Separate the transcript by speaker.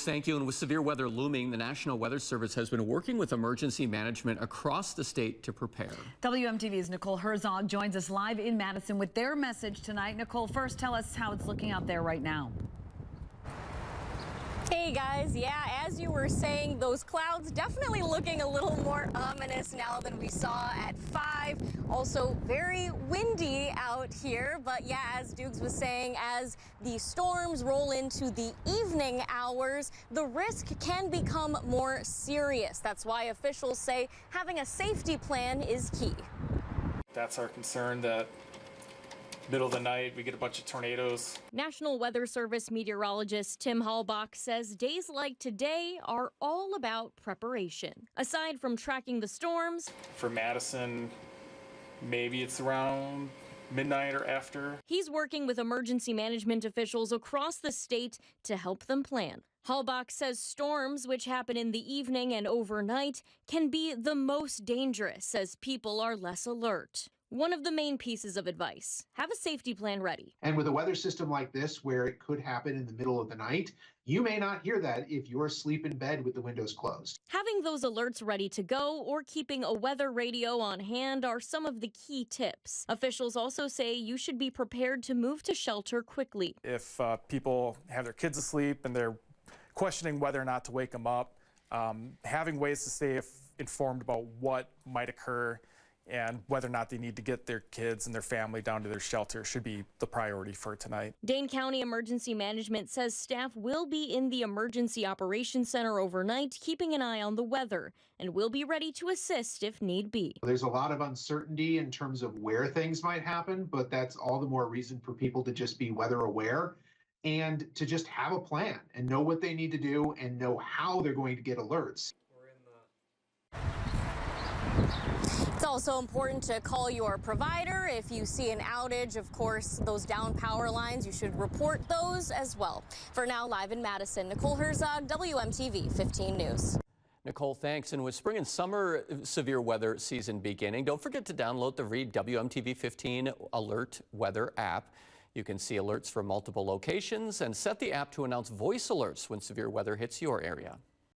Speaker 1: Thank you. And with severe weather looming, the National Weather Service has been working with emergency management across the state to prepare.
Speaker 2: WMTV's Nicole Herzog joins us live in Madison with their message tonight. Nicole, first tell us how it's looking out there right now.
Speaker 3: Hey guys, yeah, as you were saying, those clouds definitely looking a little more ominous now than we saw at 5. Also very windy out here, but yeah, as Dukes was saying, as the storms roll into the evening hours, the risk can become more serious. That's why officials say having a safety plan is key.
Speaker 4: That's our concern, that middle of the night, we get a bunch of tornadoes.
Speaker 3: National Weather Service meteorologist Tim Halbach says days like today are all about preparation. Aside from tracking the storms,
Speaker 4: For Madison, maybe it's around midnight or after.
Speaker 3: He's working with emergency management officials across the state to help them plan. Halbach says storms, which happen in the evening and overnight, can be the most dangerous as people are less alert. One of the main pieces of advice, have a safety plan ready.
Speaker 5: And with a weather system like this, where it could happen in the middle of the night, you may not hear that if you're asleep in bed with the windows closed.
Speaker 3: Having those alerts ready to go or keeping a weather radio on hand are some of the key tips. Officials also say you should be prepared to move to shelter quickly.
Speaker 4: If people have their kids asleep and they're questioning whether or not to wake them up, having ways to stay informed about what might occur and whether or not they need to get their kids and their family down to their shelter should be the priority for tonight.
Speaker 3: Dane County Emergency Management says staff will be in the Emergency Operations Center overnight, keeping an eye on the weather, and will be ready to assist if need be.
Speaker 5: There's a lot of uncertainty in terms of where things might happen, but that's all the more reason for people to just be weather aware and to just have a plan and know what they need to do and know how they're going to get alerts.
Speaker 3: It's also important to call your provider. If you see an outage, of course, those down power lines, you should report those as well. For now, live in Madison, Nicole Herzog, WMTV 15 News.
Speaker 1: Nicole, thanks. And with spring and summer severe weather season beginning, don't forget to download the Read WMTV 15 Alert Weather app. You can see alerts from multiple locations and set the app to announce voice alerts when severe weather hits your area.